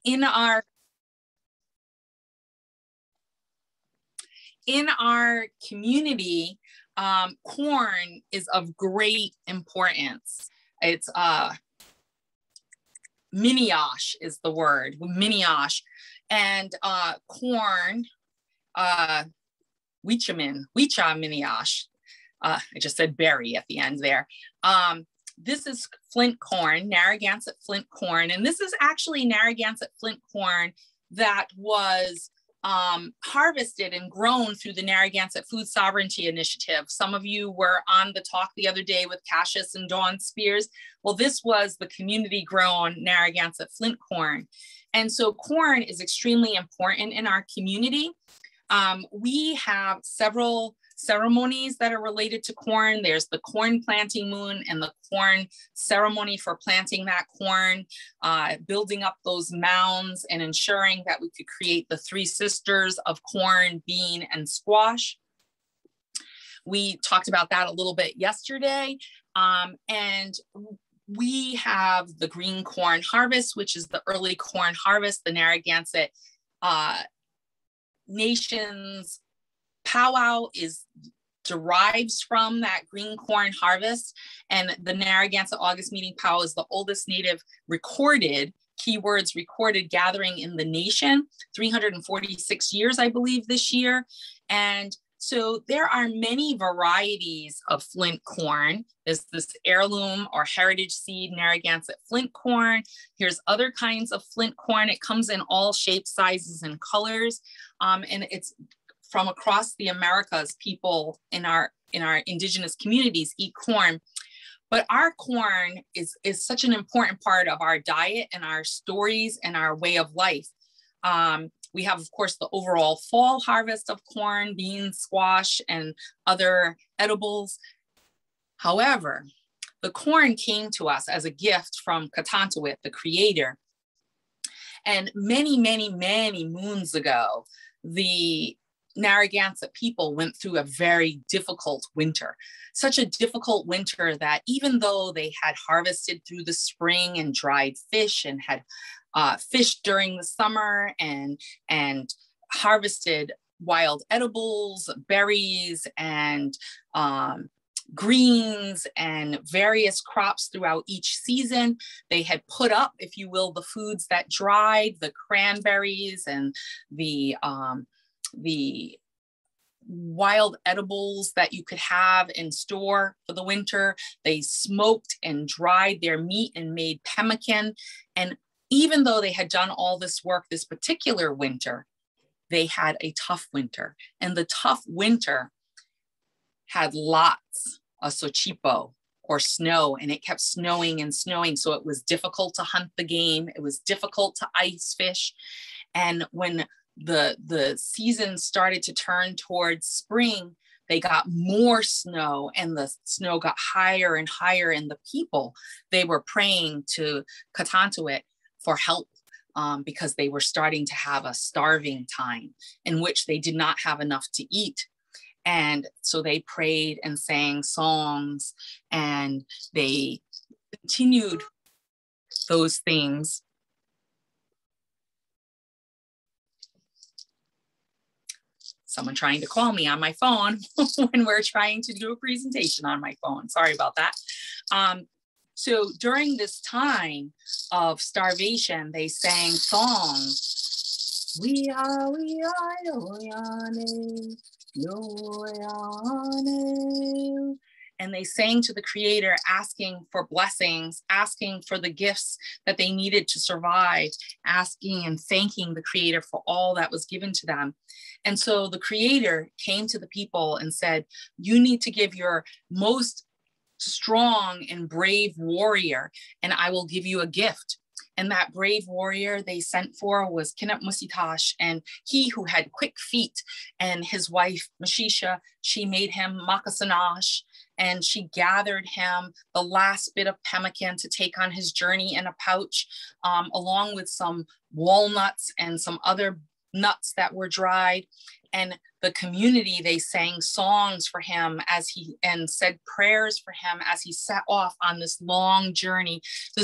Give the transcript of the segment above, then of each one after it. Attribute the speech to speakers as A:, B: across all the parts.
A: in our community, corn is of great importance. It's miniosh is the word, miniosh, and corn, wicha miniosh. I just said berry at the end there. This is flint corn, Narragansett flint corn, and this is actually Narragansett flint corn that was harvested and grown through the Narragansett Food Sovereignty Initiative. Some of you were on the talk the other day with Cassius and Loren Spears. Well, this was the community grown Narragansett flint corn. And so corn is extremely important in our community. We have several ceremonies that are related to corn. There's the corn planting moon and the corn ceremony for planting that corn, building up those mounds and ensuring that we could create the three sisters of corn, bean, and squash. We talked about that a little bit yesterday. And we have the green corn harvest, which is the early corn harvest. The Narragansett Nation's powwow derives from that green corn harvest, and the Narragansett August Meeting powwow is the oldest native recorded, keywords recorded, gathering in the nation, 346 years, I believe, this year. And so there are many varieties of flint corn. There's this heirloom or heritage seed Narragansett flint corn. Here's other kinds of flint corn. It comes in all shapes, sizes, and colors, and it's from across the Americas. People in our indigenous communities eat corn, but our corn is such an important part of our diet and our stories and our way of life. We have, of course, the overall fall harvest of corn, beans, squash, and other edibles. However, the corn came to us as a gift from Katantawit, the creator. And many, many, many moons ago, the Narragansett people went through a very difficult winter, such a difficult winter that even though they had harvested through the spring and dried fish and had fished during the summer and harvested wild edibles, berries, and greens and various crops throughout each season. They had put up, if you will, the foods that dried, the cranberries and the wild edibles that you could have in store for the winter. They smoked and dried their meat and made pemmican. And even though they had done all this work this particular winter, they had a tough winter. And the tough winter had lots of sochipo or snow, and it kept snowing and snowing. So it was difficult to hunt the game. It was difficult to ice fish. And when the season started to turn towards spring, they got more snow, and the snow got higher and higher. And the people, they were praying to Katantawit for help because they were starting to have a starving time in which they did not have enough to eat. And so they prayed and sang songs, and they continued those things. Someone trying to call me on my phone when we're trying to do a presentation on my phone. Sorry about that. So during this time of starvation, they sang songs. We are, Yoyane, Yoyane. And they sang to the creator, asking for blessings, asking for the gifts that they needed to survive, asking and thanking the creator for all that was given to them. And so the creator came to the people and said, you need to give your most strong and brave warrior, and I will give you a gift. And that brave warrior they sent for was Kinep Musitash, and he who had quick feet, and his wife Mashisha, she made him Makasanash, and she gathered him the last bit of pemmican to take on his journey in a pouch, along with some walnuts and some other nuts that were dried. And the community, they sang songs for him and said prayers for him as he set off on this long journey to the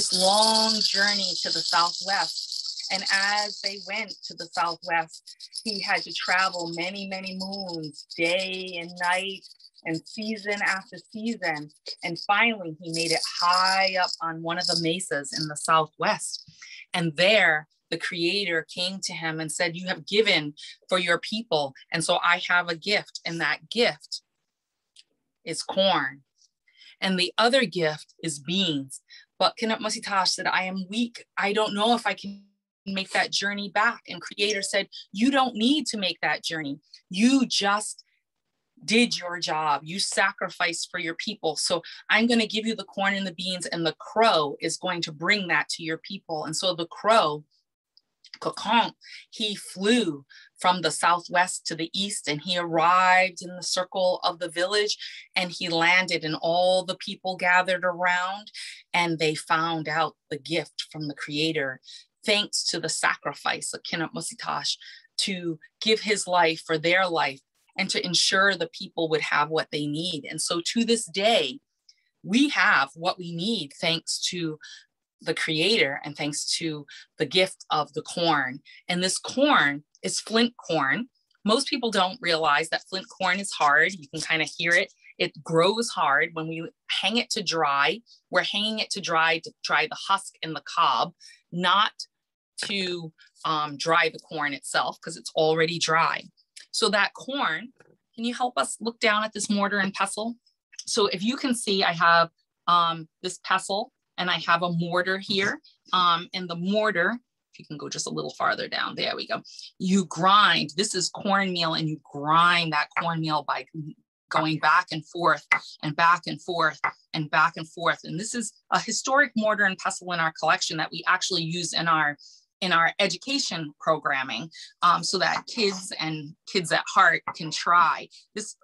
A: Southwest. And as they went to the Southwest, he had to travel many, many moons, day and night, and season after season. And finally, he made it high up on one of the mesas in the Southwest. And there, the Creator came to him and said, "You have given for your people. And so I have a gift. And that gift is corn. And the other gift is beans." But Kinat Masitash said, "I am weak. I don't know if I can make that journey back." And Creator said, "You don't need to make that journey. You just did your job. You sacrificed for your people. So I'm going to give you the corn and the beans, and the crow is going to bring that to your people." And so the crow, Kokon, he flew from the Southwest to the East, and he arrived in the circle of the village, and he landed, and all the people gathered around, and they found out the gift from the Creator, thanks to the sacrifice of Kinat Masitash to give his life for their life and to ensure the people would have what they need. And so to this day, we have what we need thanks to the Creator and thanks to the gift of the corn. And this corn is flint corn. Most people don't realize that flint corn is hard. You can kind of hear it. It grows hard. When we hang it to dry, we're hanging it to dry the husk and the cob, not to dry the corn itself, because it's already dry. So that corn, can you help us look down at this mortar and pestle? So if you can see, I have this pestle and I have a mortar here. And the mortar, if you can go just a little farther down, there we go. You grind, this is cornmeal, and you grind that cornmeal by going back and forth and back and forth and back and forth. And this is a historic mortar and pestle in our collection that we actually use in our education programming, so that kids and kids at heart can try. This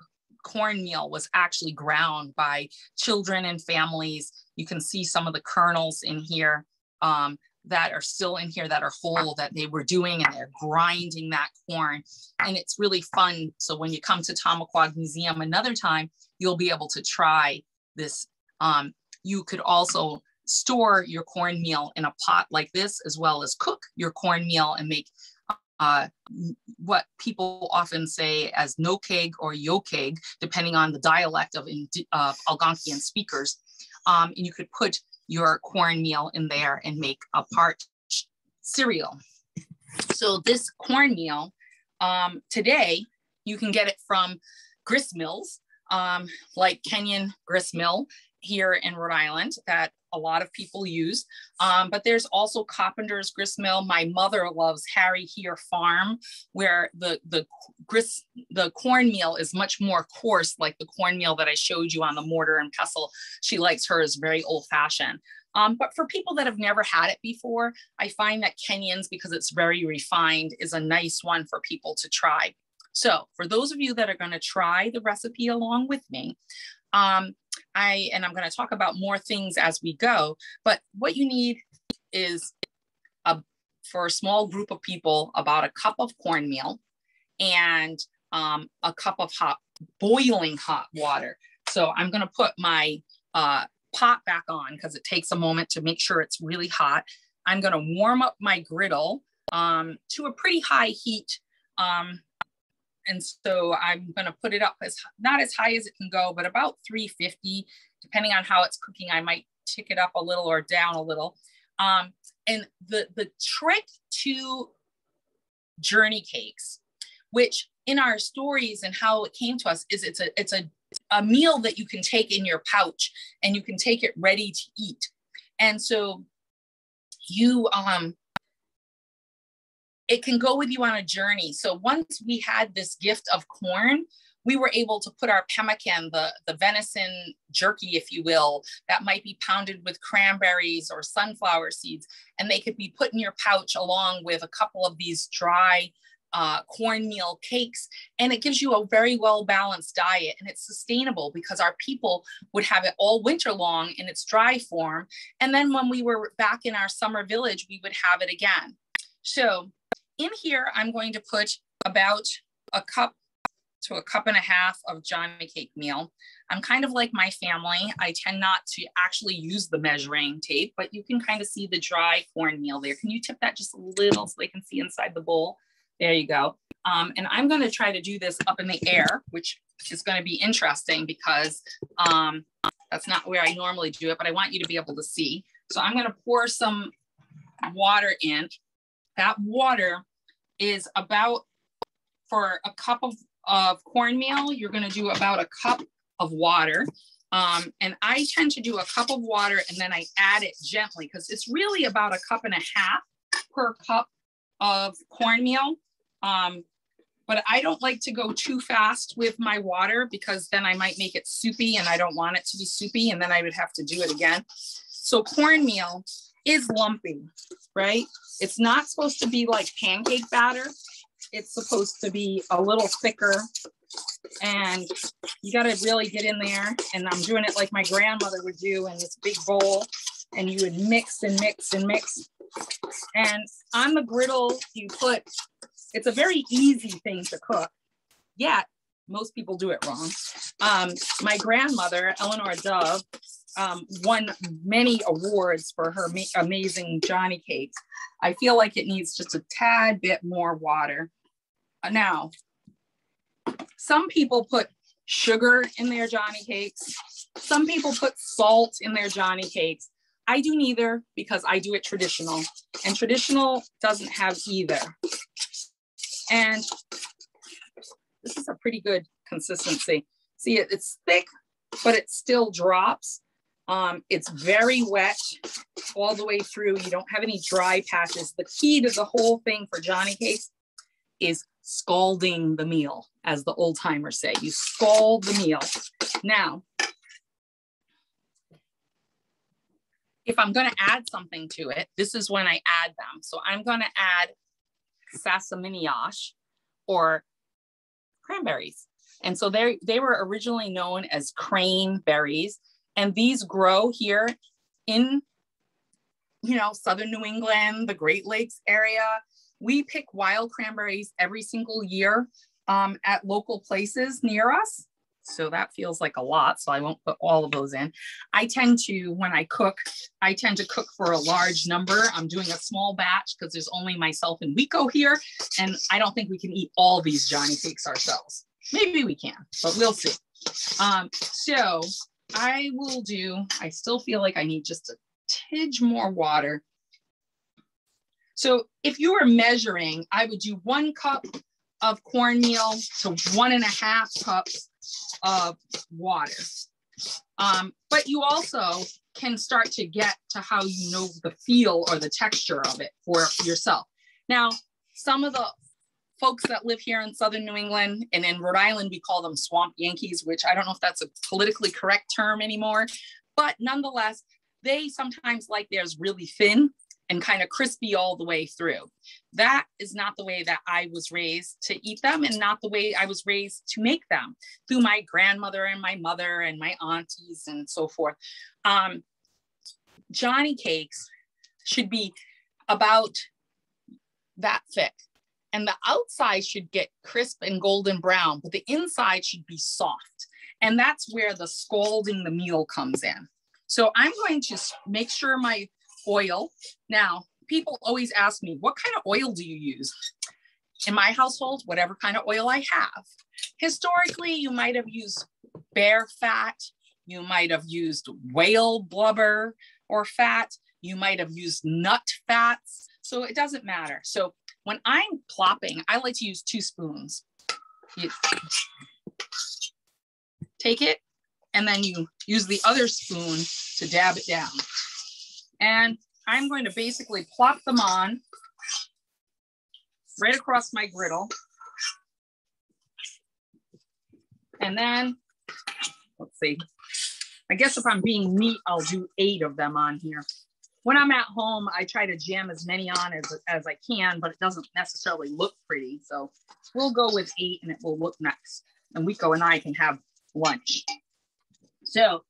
A: cornmeal was actually ground by children and families. You can see some of the kernels in here that are still in here that are whole, that they were doing, and they're grinding that corn. And it's really fun. So when you come to Tamaquag Museum another time, you'll be able to try this. You could also store your cornmeal in a pot like this, as well as cook your cornmeal and make what people often say as no keg or yo keg, depending on the dialect of Algonquian speakers. And you could put your cornmeal in there and make a parched cereal. So this cornmeal, today, you can get it from grist mills, like Kenyon Grist Mill here in Rhode Island, that a lot of people use. But there's also Carpenter's Grist Mill. My mother loves Harry Here Farm, where the cornmeal is much more coarse, like the cornmeal that I showed you on the mortar and pestle. She likes hers very old fashioned. But for people that have never had it before, I find that Kenyon's, because it's very refined, is a nice one for people to try. So for those of you that are going to try the recipe along with me, I'm going to talk about more things as we go, but what you need is, for a small group of people, about a cup of cornmeal and a cup of boiling hot water. So I'm going to put my pot back on, because it takes a moment to make sure it's really hot. I'm going to warm up my griddle to a pretty high heat. And so I'm going to put it up not as high as it can go, but about 350, depending on how it's cooking. I might tick it up a little or down a little. And the trick to journey cakes, which in our stories and how it came to us, is it's a meal that you can take in your pouch, and you can take it ready to eat. And so you, it can go with you on a journey. So once we had this gift of corn, we were able to put our pemmican, the venison jerky, if you will, that might be pounded with cranberries or sunflower seeds, and they could be put in your pouch along with a couple of these dry cornmeal cakes. And it gives you a very well-balanced diet, and it's sustainable, because our people would have it all winter long in its dry form. And then when we were back in our summer village, we would have it again. So in here, I'm going to put about a cup to a cup and a half of Johnny cake meal. I'm kind of like my family. I tend not to actually use the measuring tape, but you can kind of see the dry cornmeal there. Can you tip that just a little so they can see inside the bowl? There you go. And I'm going to try to do this up in the air, which is going to be interesting because that's not where I normally do it, but I want you to be able to see. So I'm going to pour some water in. That water is about, for a cup of cornmeal, you're going to do about a cup of water. And I tend to do a cup of water and then I add it gently because it's really about a cup and a half per cup of cornmeal. But I don't like to go too fast with my water because then I might make it soupy and I don't want it to be soupy and then I would have to do it again. So cornmeal is lumpy, right? It's not supposed to be like pancake batter. It's supposed to be a little thicker and you got to really get in there. And I'm doing it like my grandmother would do in this big bowl, and you would mix and mix and mix. And on the griddle, you put, it's a very easy thing to cook, yet most people do it wrong. My grandmother, Eleanor Dove, won many awards for her amazing Johnny cakes. I feel like it needs just a tad bit more water. Now, some people put sugar in their Johnny cakes. Some people put salt in their Johnny cakes. I do neither because I do it traditional, and traditional doesn't have either. And this is a pretty good consistency. See, it's thick, but it still drops. It's very wet all the way through. You don't have any dry patches. The key to the whole thing for Johnny cakes is scalding the meal, as the old timers say. You scald the meal. Now, if I'm going to add something to it, this is when I add them. So I'm going to add sasaminiash or cranberries. And so they were originally known as craneberries. And these grow here in, Southern New England, the Great Lakes area. We pick wild cranberries every single year at local places near us. So that feels like a lot. So I won't put all of those in. I tend to, when I cook, for a large number. I'm doing a small batch because there's only myself and Rico here. And I don't think we can eat all these Johnny cakes ourselves. Maybe we can, but we'll see. So I still feel like I need just a tidge more water. So if you were measuring, I would do 1 cup of cornmeal to 1.5 cups of water. But you also can start to get to how you know the feel or the texture of it for yourself. Now, some of the folks that live here in Southern New England and in Rhode Island, we call them swamp Yankees, which I don't know if that's a politically correct term anymore, but nonetheless, they sometimes like theirs really thin and kind of crispy all the way through. That is not the way that I was raised to eat them and not the way I was raised to make them through my grandmother and my mother and my aunties and so forth. Johnny cakes should be about that thick. And the outside should get crisp and golden brown, but the inside should be soft. And that's where the scalding the meal comes in. So I'm going to make sure my oil. Now, people always ask me, what kind of oil do you use? In my household, whatever kind of oil I have. Historically, you might have used bear fat. You might have used whale blubber or fat. You might have used nut fats. So it doesn't matter. So when I'm plopping, I like to use 2 spoons. You take it, and then you use the other spoon to dab it down. And I'm going to basically plop them on right across my griddle. And then, let's see, I guess if I'm being neat, I'll do 8 of them on here. When I'm at home, I try to jam as many on as I can, but it doesn't necessarily look pretty. So we'll go with 8 and it will look nice. And Rico and I can have lunch. So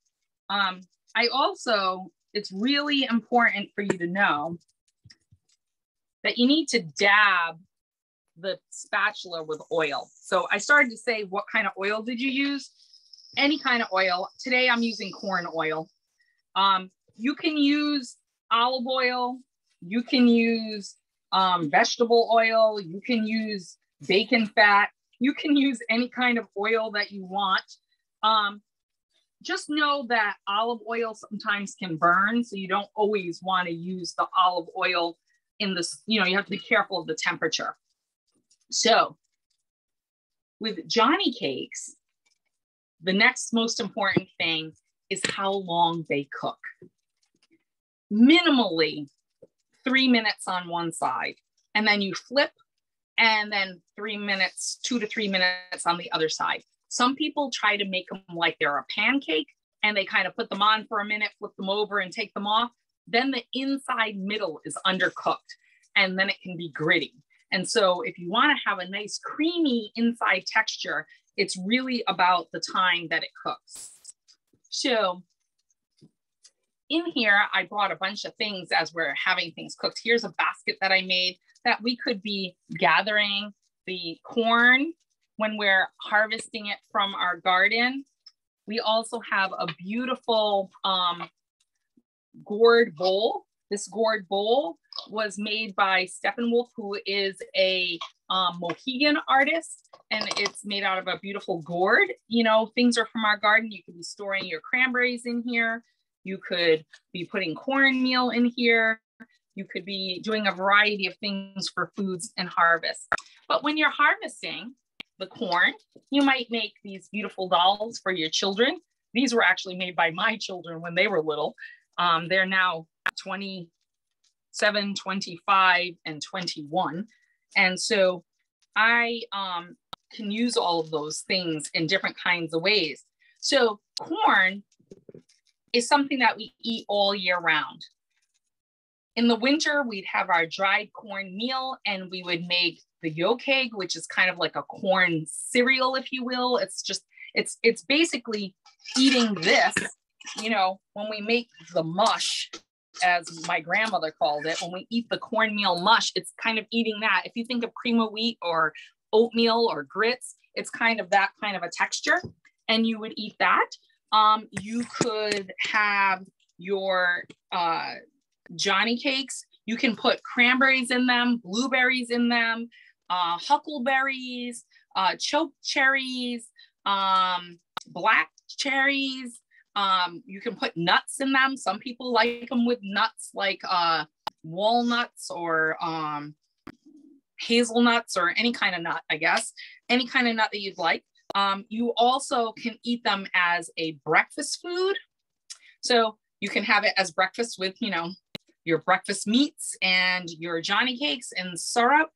A: it's really important for you to know that you need to dab the spatula with oil. So I started to say, what kind of oil did you use? Any kind of oil. Today I'm using corn oil. You can use olive oil. You can use vegetable oil. You can use bacon fat. You can use any kind of oil that you want. Just know that olive oil sometimes can burn, so you don't always want to use the olive oil in this, you have to be careful of the temperature. So with Johnny cakes, the next most important thing is how long they cook. Minimally 3 minutes on one side, and then you flip, and then 3 minutes, 2 to 3 minutes on the other side. Some people try to make them like they're a pancake, and they kind of put them on for a minute, flip them over and take them off. Then the inside middle is undercooked, and then it can be gritty. And so if you want to have a nice creamy inside texture, it's really about the time that it cooks. So in here, I brought a bunch of things as we're having things cooked. Here's a basket that I made that we could be gathering the corn when we're harvesting it from our garden. We also have a beautiful gourd bowl. This gourd bowl was made by Steppenwolf, who is a Mohegan artist, and it's made out of a beautiful gourd. Things are from our garden. You could be storing your cranberries in here. You could be putting cornmeal in here. You could be doing a variety of things for foods and harvest. But when you're harvesting the corn, you might make these beautiful dolls for your children. These were actually made by my children when they were little. They're now 27, 25, and 21. And so I can use all of those things in different kinds of ways. So corn is something that we eat all year round. In the winter, we'd have our dried corn meal, and we would make the yolk egg, which is kind of like a corn cereal, if you will. It's basically eating this, when we make the mush, as my grandmother called it, when we eat the cornmeal mush, it's kind of eating that. If you think of cream of wheat or oatmeal or grits, it's kind of that kind of a texture, and you would eat that. You could have your Johnny cakes. You can put cranberries in them, blueberries in them, huckleberries, choke cherries, black cherries. You can put nuts in them. Some people like them with nuts, like walnuts or hazelnuts, or any kind of nut, I guess. Any kind of nut that you'd like. You also can eat them as a breakfast food. So you can have it as breakfast with, your breakfast meats and your Johnny cakes and syrup.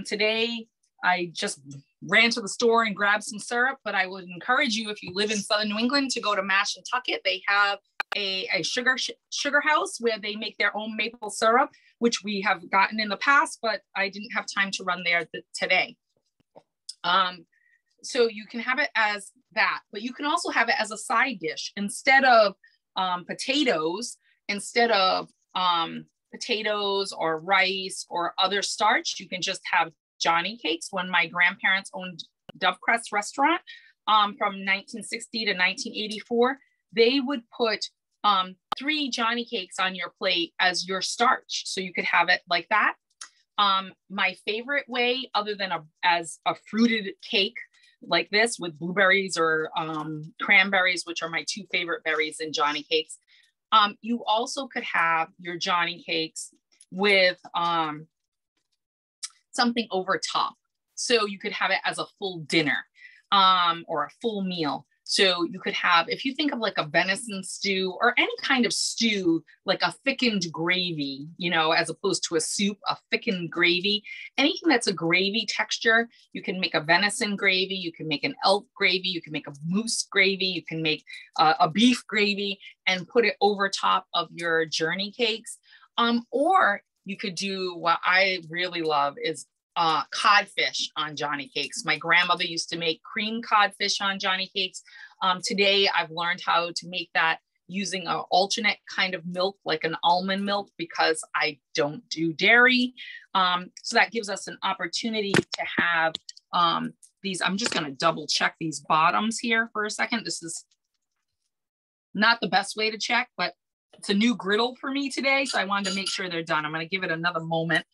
A: Today, I just ran to the store and grabbed some syrup, but I would encourage you, if you live in Southern New England, to go to Mashantucket. They have a sugar house where they make their own maple syrup, which we have gotten in the past, but I didn't have time to run there today. So you can have it as that, but you can also have it as a side dish. Instead of potatoes or rice or other starch, you can just have Johnny cakes. When my grandparents owned Dovecrest restaurant from 1960 to 1984, they would put 3 Johnny cakes on your plate as your starch. So you could have it like that. My favorite way, other than as a fruited cake like this with blueberries or cranberries, which are my 2 favorite berries in Johnny cakes. You also could have your Johnny cakes with something over top. So you could have it as a full dinner or a full meal. So you could have, if you think of like a venison stew or any kind of stew, like a thickened gravy, as opposed to a soup, a thickened gravy, anything that's a gravy texture. You can make a venison gravy, you can make an elk gravy, you can make a moose gravy, you can make a beef gravy and put it over top of your Journey cakes. Or you could do what I really love is codfish on Johnny cakes. My grandmother used to make cream codfish on Johnny cakes. Today, I've learned how to make that using an alternate kind of milk, like an almond milk, because I don't do dairy. So that gives us an opportunity to have these. I'm just going to double check these bottoms here for a second. This is not the best way to check, but it's a new griddle for me today. So I wanted to make sure they're done. I'm going to give it another moment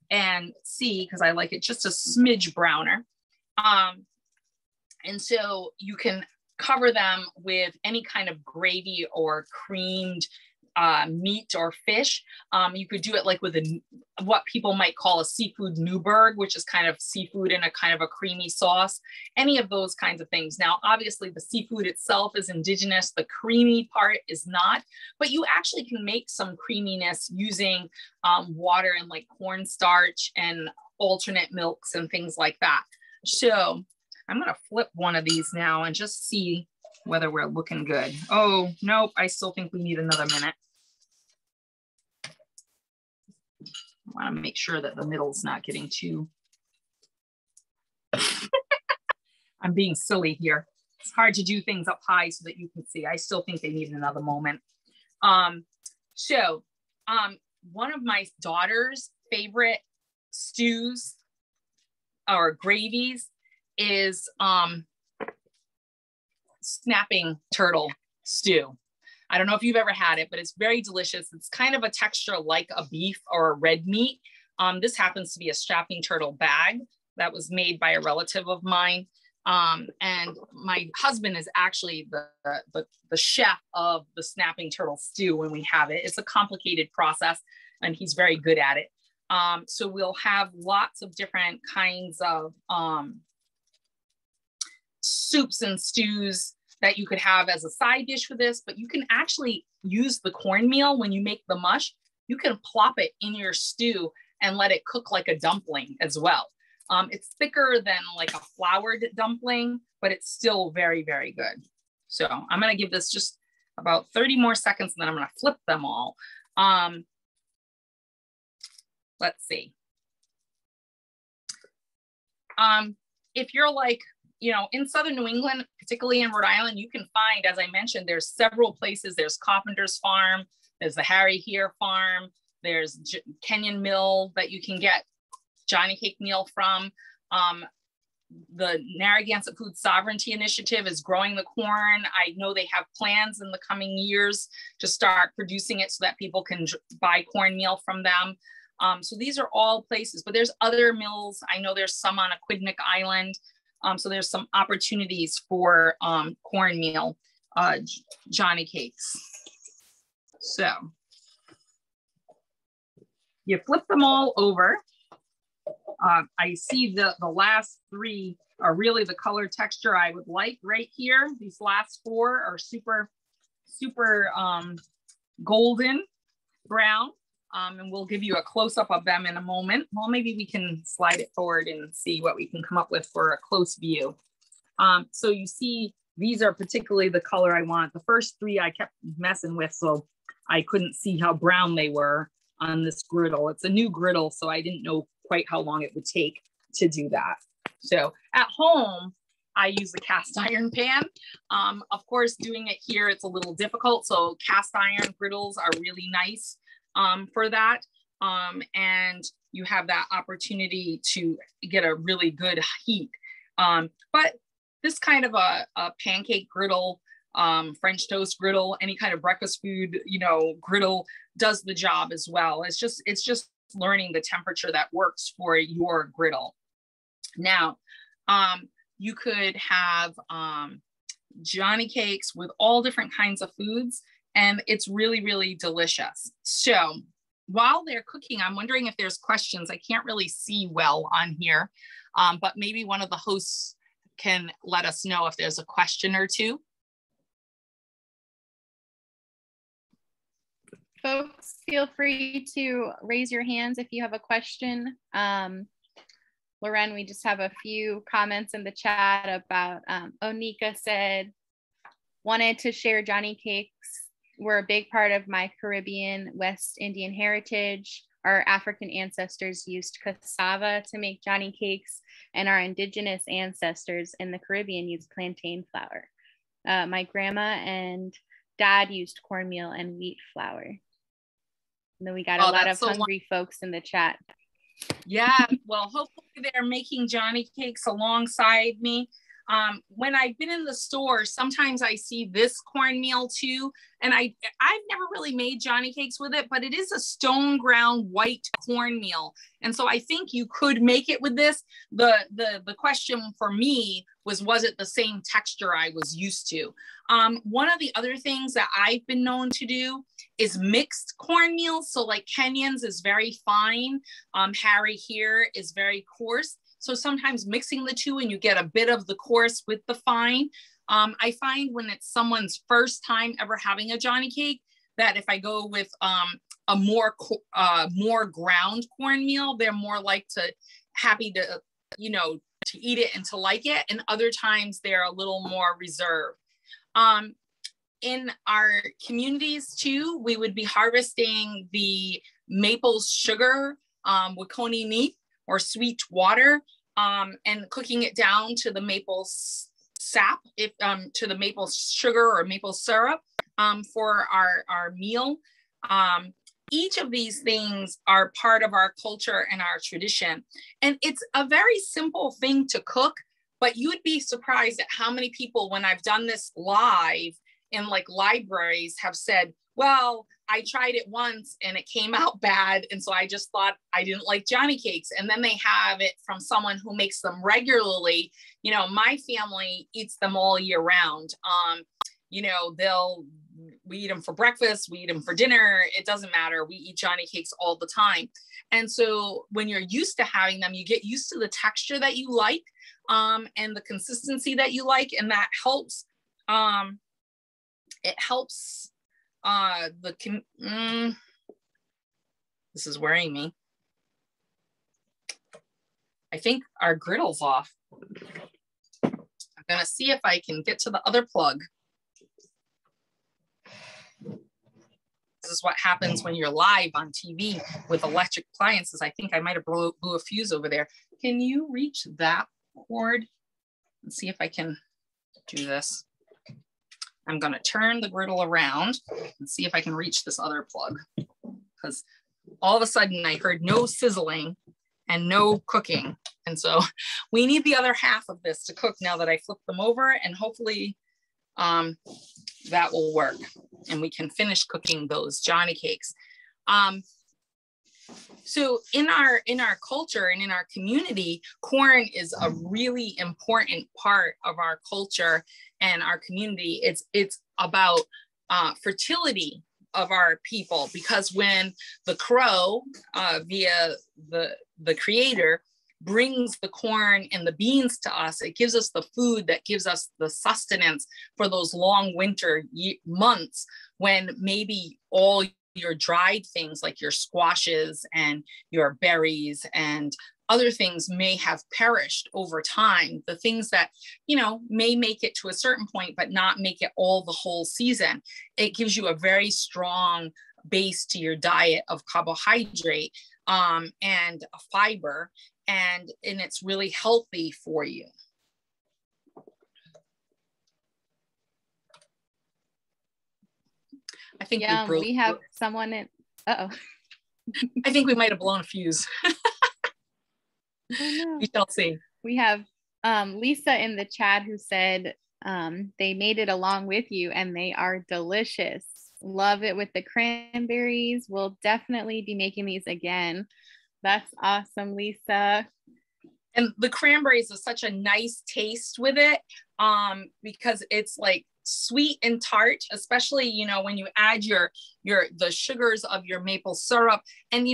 A: and see, because I like it just a smidge browner. And so you can cover them with any kind of gravy or creamed meat or fish. You could do it like with what people might call a seafood Newburg, which is kind of seafood in a kind of a creamy sauce, any of those kinds of things. Now, obviously the seafood itself is indigenous, the creamy part is not, but you actually can make some creaminess using water and like cornstarch and alternate milks and things like that. So I'm gonna flip one of these now and just see whether we're looking good. Oh, nope, I still think we need another minute. I wanna make sure that the middle's not getting too, I'm being silly here. It's hard to do things up high so that you can see. I still think they need another moment. One of my daughter's favorite stews or gravies is snapping turtle stew. I don't know if you've ever had it, but it's very delicious. It's kind of a texture like a beef or a red meat. This happens to be a snapping turtle bag that was made by a relative of mine. And my husband is actually the chef of the snapping turtle stew when we have it. It's a complicated process and he's very good at it. So we'll have lots of different kinds of soups and stews that you could have as a side dish for this, but you can actually use the cornmeal when you make the mush. You can plop it in your stew and let it cook like a dumpling as well. It's thicker than like a floured dumpling, but it's still very, very good. So I'm going to give this just about 30 more seconds and then I'm going to flip them all. Let's see. If you're like, you know, in Southern New England, particularly in Rhode Island, you can find, as I mentioned, there's several places. There's Carpenter's Farm, there's the Harry Here Farm, there's Kenyon Mill that you can get Johnny Cake meal from. The Narragansett Food Sovereignty Initiative is growing the corn. I know they have plans in the coming years to start producing it so that people can buy cornmeal from them. So these are all places, but there's other mills. I know there's some on Aquidneck Island. So there's some opportunities for cornmeal Johnny cakes. So you flip them all over. I see the last three are really the color texture I would like right here. These last four are super golden brown. And we'll give you a close-up of them in a moment. Well, maybe we can slide it forward and see what we can come up with for a close view. So you see, these are particularly the color I want. The first three I kept messing with, so I couldn't see how brown they were on this griddle. It's a new griddle, so I didn't know quite how long it would take to do that. So at home, I use the cast iron pan. Of course, doing it here, it's a little difficult. So cast iron griddles are really nice for that. And you have that opportunity to get a really good heat. But this kind of a pancake griddle, French toast griddle, any kind of breakfast food, you know, griddle does the job as well. It's just learning the temperature that works for your griddle. Now, you could have Johnny cakes with all different kinds of foods, and it's really, really delicious. So while they're cooking, I'm wondering if there's questions. I can't really see well on here, but maybe one of the hosts can let us know if there's a question or two.
B: Folks, feel free to raise your hands if you have a question. Loren, we just have a few comments in the chat about, Onika said, wanted to share Johnny cakes. Were a big part of my Caribbean West Indian heritage. Our African ancestors used cassava to make Johnny cakes, and our indigenous ancestors in the Caribbean used plantain flour. My grandma and dad used cornmeal and wheat flour. And then we got a
A: Oh,
B: lot
A: that's
B: of
A: so
B: hungry folks in the chat.
A: Yeah, well, hopefully they're making Johnny cakes alongside me. When I've been in the store, sometimes I see this cornmeal too, and I've never really made Johnny cakes with it, but it is a stone ground white cornmeal, and so I think you could make it with this. The question for me was it the same texture I was used to? One of the other things that I've been known to do is mixed cornmeal. So like Kenyon's is very fine. Harry here is very coarse. So sometimes mixing the two and you get a bit of the coarse with the fine. I find when it's someone's first time ever having a Johnny cake, that if I go with a more ground cornmeal, they're more happy to, to eat it and to like it. And other times they're a little more reserved. In our communities too, we would be harvesting the maple sugar, Wakoni neat, or sweet water, and cooking it down to the maple sap, to the maple sugar or maple syrup for our meal. Each of these things are part of our culture and our tradition. And it's a very simple thing to cook, but you would be surprised at how many people, when I've done this live in like libraries, have said, well, I tried it once and it came out bad. And so I just thought I didn't like Johnny cakes. And then they have it from someone who makes them regularly. My family eats them all year round. We eat them for breakfast, we eat them for dinner. It doesn't matter. We eat Johnny cakes all the time. And so when you're used to having them, you get used to the texture that you like, and the consistency that you like. And that helps. It helps this is worrying me. I think our griddle's off. I'm gonna see if I can get to the other plug. This is what happens when you're live on TV with electric appliances. I think I might have blew a fuse over there. Can you reach that cord? Let's see if I can do this. I'm gonna turn the griddle around and see if I can reach this other plug, because all of a sudden I heard no sizzling and no cooking. And so we need the other half of this to cook now that I flipped them over, and hopefully that will work and we can finish cooking those Johnny cakes. So in our culture and in our community, corn is a really important part of our culture and our community. It's about fertility of our people, because when the crow via the creator brings the corn and the beans to us, it gives us the food that gives us the sustenance for those long winter months when maybe all your dried things like your squashes and your berries and other things may have perished over time. The things that, may make it to a certain point, but not make it all the whole season. It gives you a very strong base to your diet of carbohydrate and fiber, and it's really healthy for you. I think
B: we have someone in. Uh-oh.
A: I think we might have blown a fuse.
B: Oh, no.
A: We shall see.
B: We have Lisa in the chat who said they made it along with you and they are delicious. Love it with the cranberries. We'll definitely be making these again. That's awesome, Lisa.
A: And the cranberries is such a nice taste with it, because it's like sweet and tart, especially, when you add the sugars of your maple syrup. And,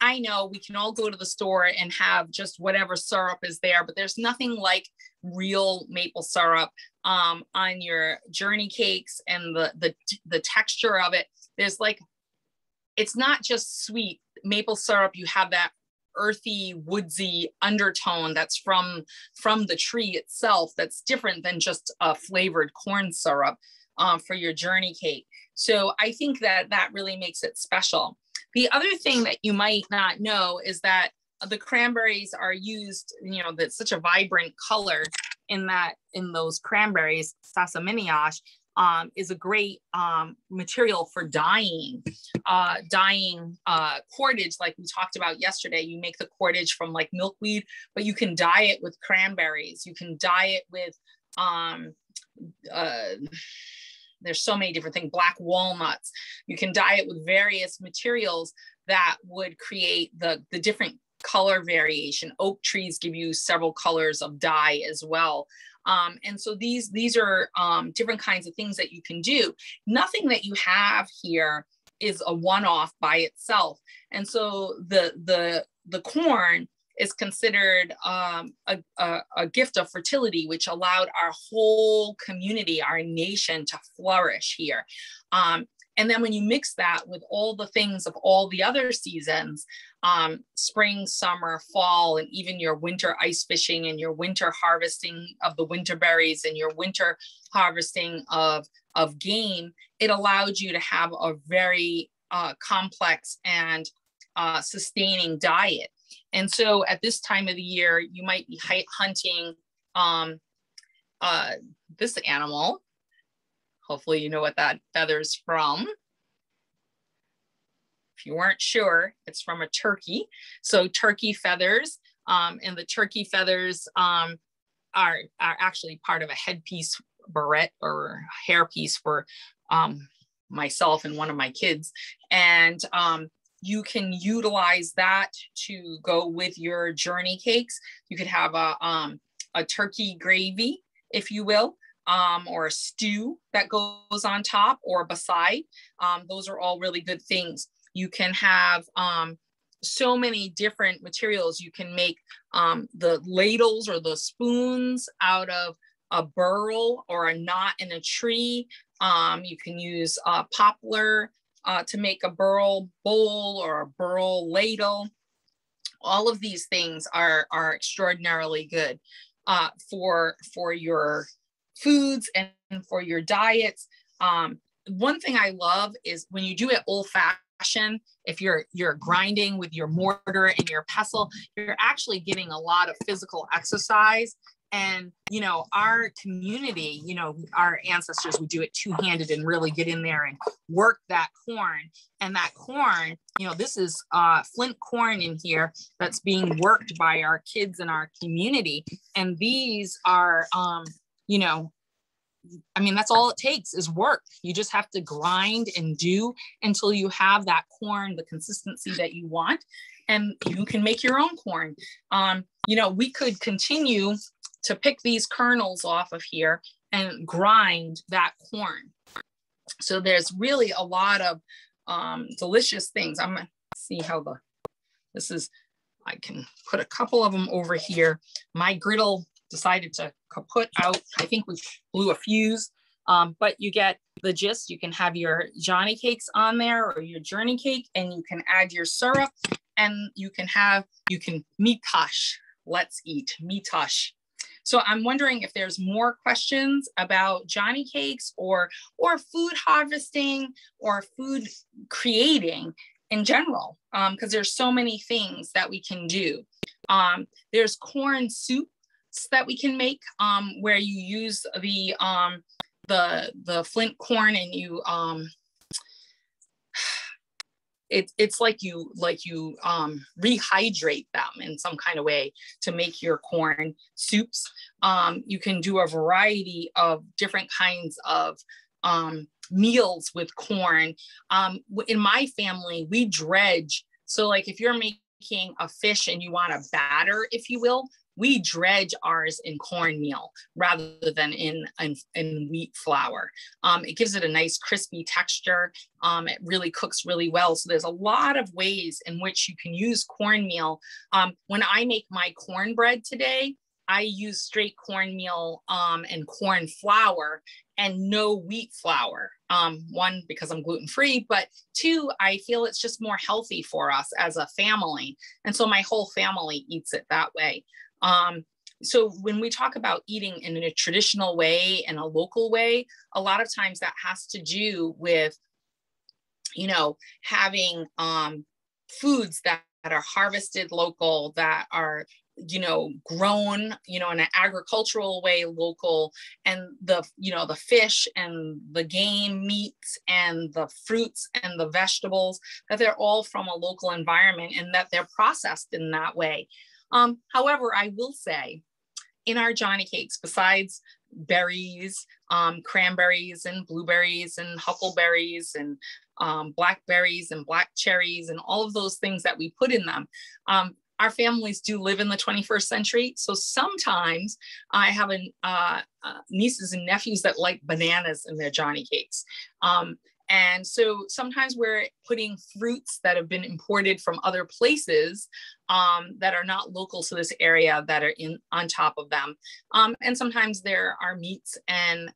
A: I know we can all go to the store and have just whatever syrup is there, but there's nothing like real maple syrup on your Journey cakes, and the texture of it. There's it's not just sweet maple syrup. You have that earthy, woodsy undertone that's from the tree itself, that's different than just a flavored corn syrup for your Journey cake. So I think that really makes it special. The other thing that you might not know is that the cranberries are used, that's such a vibrant color in those cranberries, sasaminiash, is a great material for dyeing cordage, like we talked about yesterday. You make the cordage from like milkweed, but you can dye it with cranberries. You can dye it with, there's so many different things, black walnuts. You can dye it with various materials that would create the different color variation. Oak trees give you several colors of dye as well. And so these are different kinds of things that you can do. Nothing that you have here is a one-off by itself. And so the corn is considered a gift of fertility, which allowed our whole community, our nation, to flourish here. And then when you mix that with all the things of all the other seasons, spring, summer, fall, and even your winter ice fishing and your winter harvesting of the winter berries and your winter harvesting of game, it allowed you to have a very complex and sustaining diet. And so at this time of the year, you might be hunting this animal. Hopefully you know what that feather's from. If you weren't sure, it's from a turkey. So turkey feathers, and the turkey feathers are actually part of a headpiece barrette or hairpiece for myself and one of my kids. And you can utilize that to go with your journey cakes. You could have a turkey gravy, if you will, or a stew that goes on top or beside. Those are all really good things. You can have so many different materials. You can make the ladles or the spoons out of a burl or a knot in a tree. You can use poplar to make a burl bowl or a burl ladle. All of these things are extraordinarily good for your foods and for your diets. One thing I love is when you do it old fashioned, if you're grinding with your mortar and your pestle, you're actually getting a lot of physical exercise. And, you know, our community, you know, our ancestors would do it two-handed and really get in there and work that corn. And that corn, you know, this is flint corn in here that's being worked by our kids in our community. And these are, you know, I mean, that's all it takes is work. You just have to grind and do until you have that corn, the consistency that you want, and you can make your own corn. You know, we could continue to pick these kernels off of here and grind that corn. So there's really a lot of delicious things. I'm gonna see how this is, I can put a couple of them over here. My griddle decided to kaput out. I think we blew a fuse, but you get the gist. You can have your Johnny cakes on there or your journey cake, and you can add your syrup, and you can mitash. Let's eat mitash. So I'm wondering if there's more questions about Johnny cakes or food harvesting or food creating in general, because there's so many things that we can do. There's corn soup that we can make, where you use the flint corn and you it's like you rehydrate them in some kind of way to make your corn soups. You can do a variety of different kinds of meals with corn. In my family, we dredge. So like if you're making a fish and you want a batter, if you will, we dredge ours in cornmeal rather than in wheat flour. It gives it a nice crispy texture. It really cooks really well. So there's a lot of ways in which you can use cornmeal. When I make my cornbread today, I use straight cornmeal and corn flour and no wheat flour. One, because I'm gluten-free, but two, I feel it's just more healthy for us as a family. And so my whole family eats it that way. So when we talk about eating in a traditional way and a local way, a lot of times that has to do with, you know, having foods that are harvested local, that are grown, in an agricultural way, local, and the fish and the game meats and the fruits and the vegetables, that they're all from a local environment and that they're processed in that way. However, I will say in our Johnny cakes, besides berries, cranberries and blueberries and huckleberries and blackberries and black cherries and all of those things that we put in them, our families do live in the 21st century. So sometimes I have nieces and nephews that like bananas in their Johnny cakes. And so sometimes we're putting fruits that have been imported from other places that are not local to this area that are on top of them. And sometimes there are meats and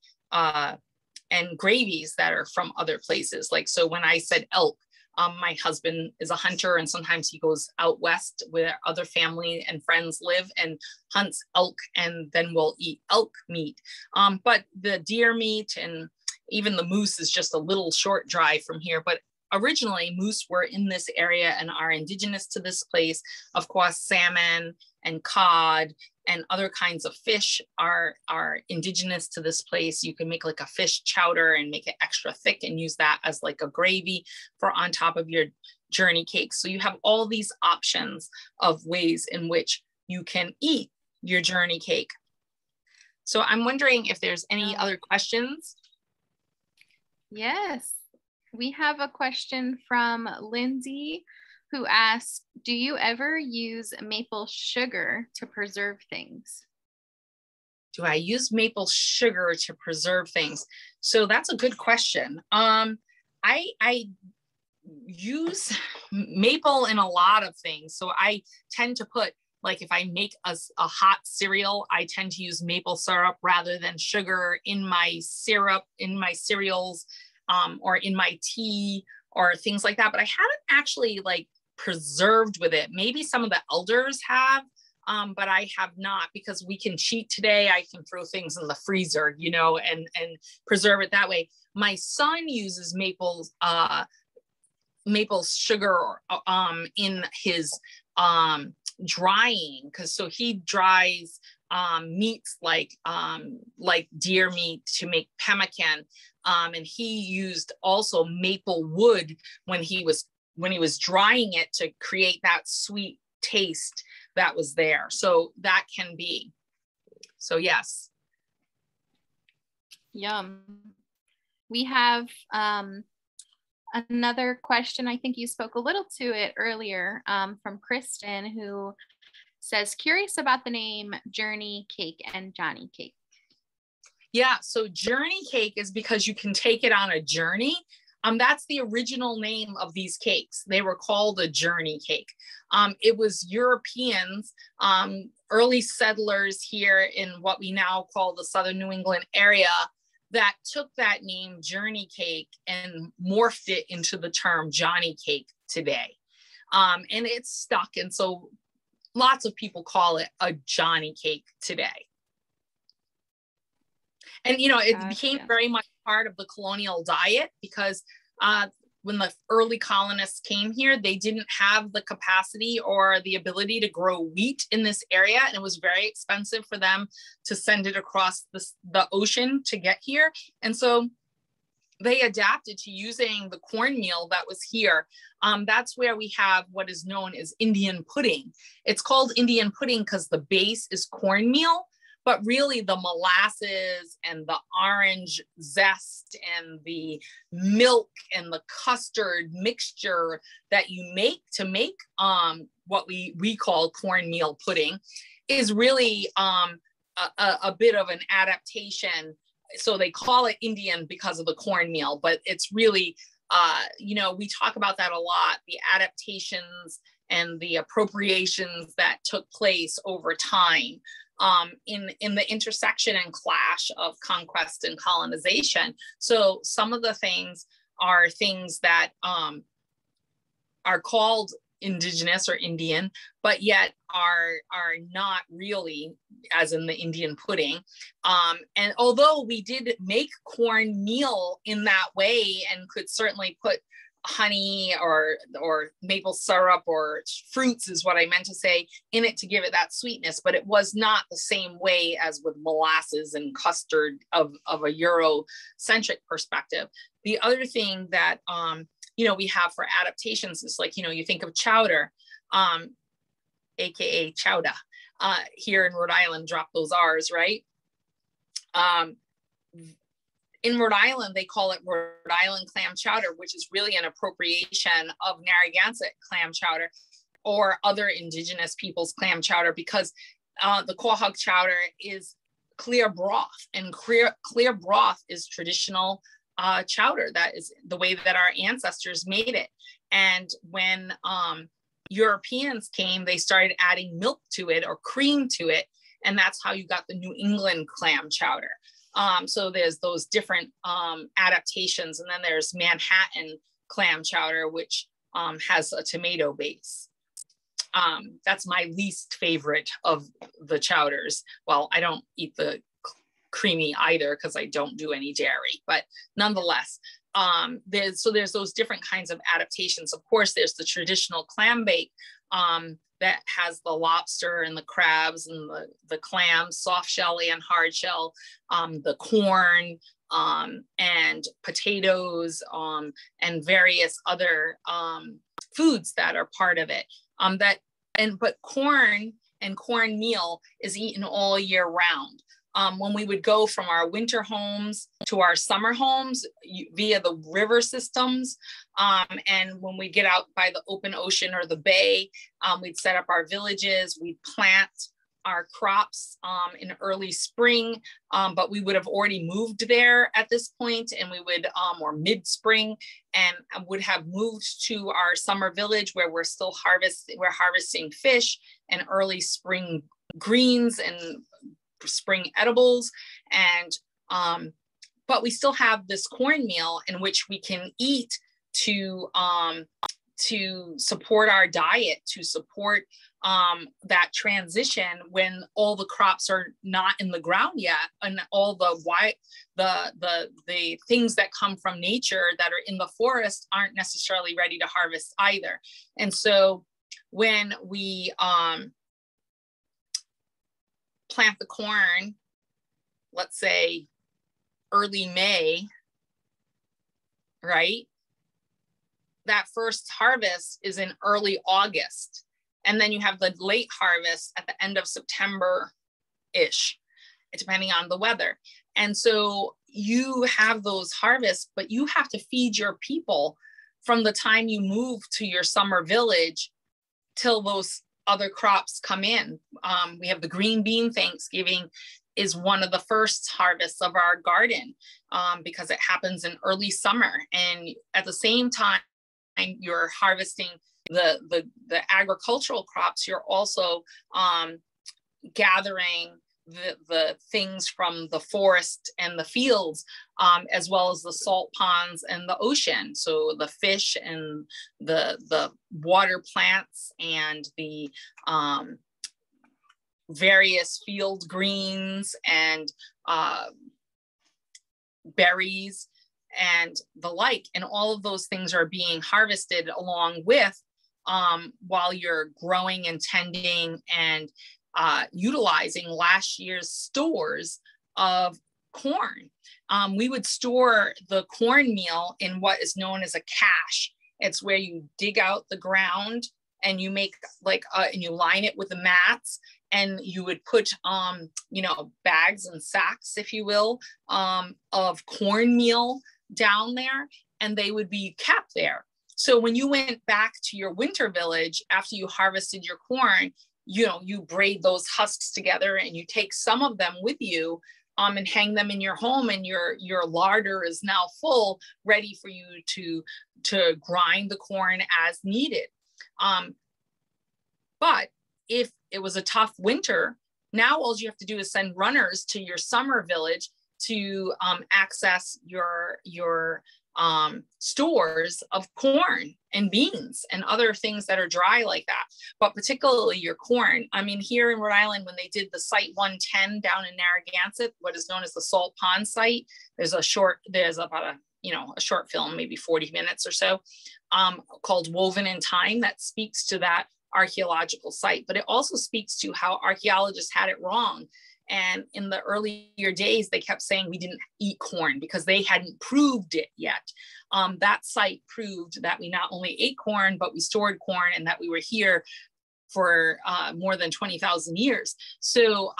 A: gravies that are from other places. Like, so when I said elk, my husband is a hunter, and sometimes he goes out west where other family and friends live and hunts elk, and then we'll eat elk meat. But the deer meat and even the moose is just a little short drive from here. But originally moose were in this area and are indigenous to this place. Of course, salmon and cod and other kinds of fish are indigenous to this place. You can make like a fish chowder and make it extra thick and use that as like a gravy for on top of your journey cake. So you have all these options of ways in which you can eat your journey cake. So I'm wondering if there's any other questions.
B: Yes, we have a question from Lindsay, who asks, do you ever use maple sugar to preserve things?
A: Do I use maple sugar to preserve things? So that's a good question. I use maple in a lot of things. So I tend to put, like if I make a hot cereal, I tend to use maple syrup rather than sugar in my syrup, in my cereals, or in my tea or things like that. But I haven't actually like preserved with it. Maybe some of the elders have, but I have not, because we can cheat today. I can throw things in the freezer, and preserve it that way. My son uses maple sugar in his drying, because so he dries meats like deer meat to make pemmican, and he used also maple wood when he was drying it to create that sweet taste that was there. So that can be. So yes.
B: Yum. We have another question. I think you spoke a little to it earlier, from Kristen, who says, curious about the name Journey Cake and Johnny Cake.
A: Yeah, so Journey Cake is because you can take it on a journey. That's the original name of these cakes. They were called a journey cake. It was Europeans, early settlers here in what we now call the Southern New England area, that took that name Journey Cake and morphed it into the term Johnny Cake today. And it's stuck. And so lots of people call it a Johnny Cake today. And, it became very much part of the colonial diet, because when the early colonists came here, they didn't have the capacity or the ability to grow wheat in this area. And it was very expensive for them to send it across the ocean to get here. And so they adapted to using the cornmeal that was here. That's where we have what is known as Indian pudding. It's called Indian pudding because the base is cornmeal, but really the molasses and the orange zest and the milk and the custard mixture that you make to make what we call cornmeal pudding is really a bit of an adaptation. So they call it Indian because of the cornmeal, but it's really, we talk about that a lot, the adaptations and the appropriations that took place over time. In the intersection and clash of conquest and colonization. So some of the things are things that are called indigenous or Indian, but yet are not really, as in the Indian pudding. And although we did make cornmeal in that way and could certainly put honey or maple syrup or fruits is what I meant to say in it to give it that sweetness, but it was not the same way as with molasses and custard of a Eurocentric perspective. The other thing that, we have for adaptations is like, you think of chowder, AKA chowder, here in Rhode Island, drop those R's, right? In Rhode Island, they call it Rhode Island clam chowder, which is really an appropriation of Narragansett clam chowder or other indigenous people's clam chowder, because the quahog chowder is clear broth, and clear broth is traditional chowder. That is the way that our ancestors made it. And when Europeans came, they started adding milk to it or cream to it, and that's how you got the New England clam chowder. So there's those different adaptations. And then there's Manhattan clam chowder, which has a tomato base. That's my least favorite of the chowders. Well, I don't eat the creamy either because I don't do any dairy, but nonetheless, there's those different kinds of adaptations. Of course, there's the traditional clam bake that has the lobster and the crabs and the clams, soft shell and hard shell, the corn and potatoes and various other foods that are part of it. But corn and cornmeal is eaten all year round. When we would go from our winter homes to our summer homes via the river systems, and when we get out by the open ocean or the bay, we'd set up our villages, we'd plant our crops in early spring, but we would have already moved there at this point, and we would, or mid-spring, and would have moved to our summer village where we're harvesting fish and early spring greens and spring edibles, and but we still have this cornmeal in which we can eat to support our diet, to support that transition when all the crops are not in the ground yet, and all the things that come from nature that are in the forest aren't necessarily ready to harvest either. And so when we plant the corn, let's say early May, right? That first harvest is in early August. And then you have the late harvest at the end of September-ish, depending on the weather. And so you have those harvests, but you have to feed your people from the time you move to your summer village till those other crops come in. We have the green bean Thanksgiving is one of the first harvests of our garden because it happens in early summer. And at the same time, you're harvesting the agricultural crops, you're also gathering the things from the forest and the fields, as well as the salt ponds and the ocean. So the fish and the water plants and the various field greens and berries and the like. And all of those things are being harvested along with while you're growing and tending and utilizing last year's stores of corn. We would store the cornmeal in what is known as a cache. It's where you dig out the ground and you make and you line it with the mats, and you would put, bags and sacks, if you will, of cornmeal down there, and they would be kept there. So when you went back to your winter village after you harvested your corn, you braid those husks together and you take some of them with you and hang them in your home, and your larder is now full, ready for you to grind the corn as needed. But if it was a tough winter, now all you have to do is send runners to your summer village to access your stores of corn and beans and other things that are dry like that, but particularly your corn. I mean, here in Rhode Island, when they did the Site 110 down in Narragansett, what is known as the Salt Pond site, there's about a a short film, maybe 40 minutes or so, called Woven in Time, that speaks to that archaeological site. But it also speaks to how archaeologists had it wrong. And in the earlier days, they kept saying we didn't eat corn because they hadn't proved it yet. That site proved that we not only ate corn, but we stored corn, and that we were here for more than 20,000 years. So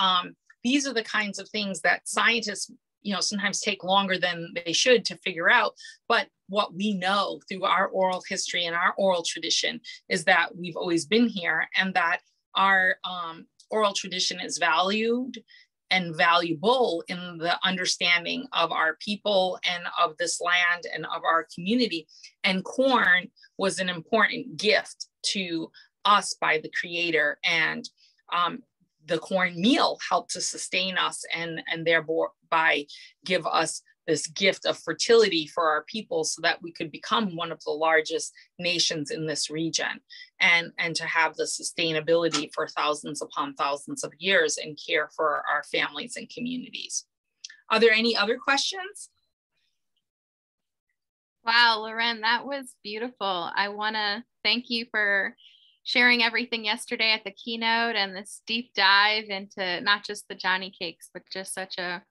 A: these are the kinds of things that scientists, sometimes take longer than they should to figure out. But what we know through our oral history and our oral tradition is that we've always been here, and that our oral tradition is valued and valuable in the understanding of our people and of this land and of our community. And corn was an important gift to us by the Creator, and the corn meal helped to sustain us and thereby give us this gift of fertility for our people, so that we could become one of the largest nations in this region, and to have the sustainability for thousands upon thousands of years and care for our families and communities. Are there any other questions?
B: Wow, Loren, that was beautiful. I want to thank you for sharing everything yesterday at the keynote and this deep dive into not just the Johnny cakes, but just such a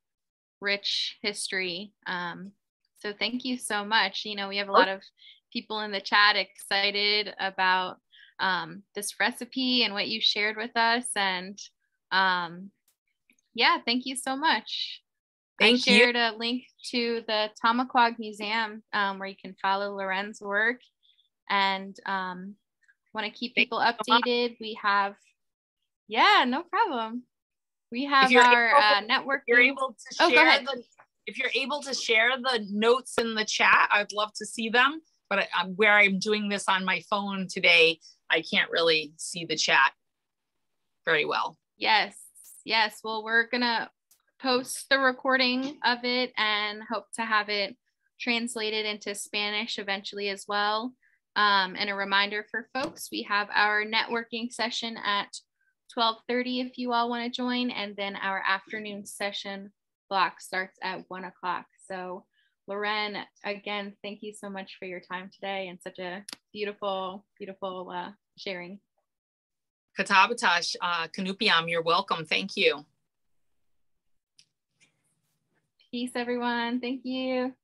B: rich history. So thank you so much. We have a lot of people in the chat excited about this recipe and what you shared with us. And yeah, thank you so much. I shared a link to the Tamaquag Museum where you can follow Loren's work, and want to keep people updated. We have, yeah, no problem. We have our network.
A: If you're able to share the notes in the chat, I'd love to see them. But where I'm doing this on my phone today, I can't really see the chat very well.
B: Yes. Well, we're gonna post the recording of it and hope to have it translated into Spanish eventually as well. And a reminder for folks, we have our networking session at 12:30 if you all want to join, and then our afternoon session block starts at 1 o'clock. So Loren, again, thank you so much for your time today and such a beautiful sharing.
A: Katabatash, Kanupiam, you're welcome. Thank you.
B: Peace, everyone. Thank you.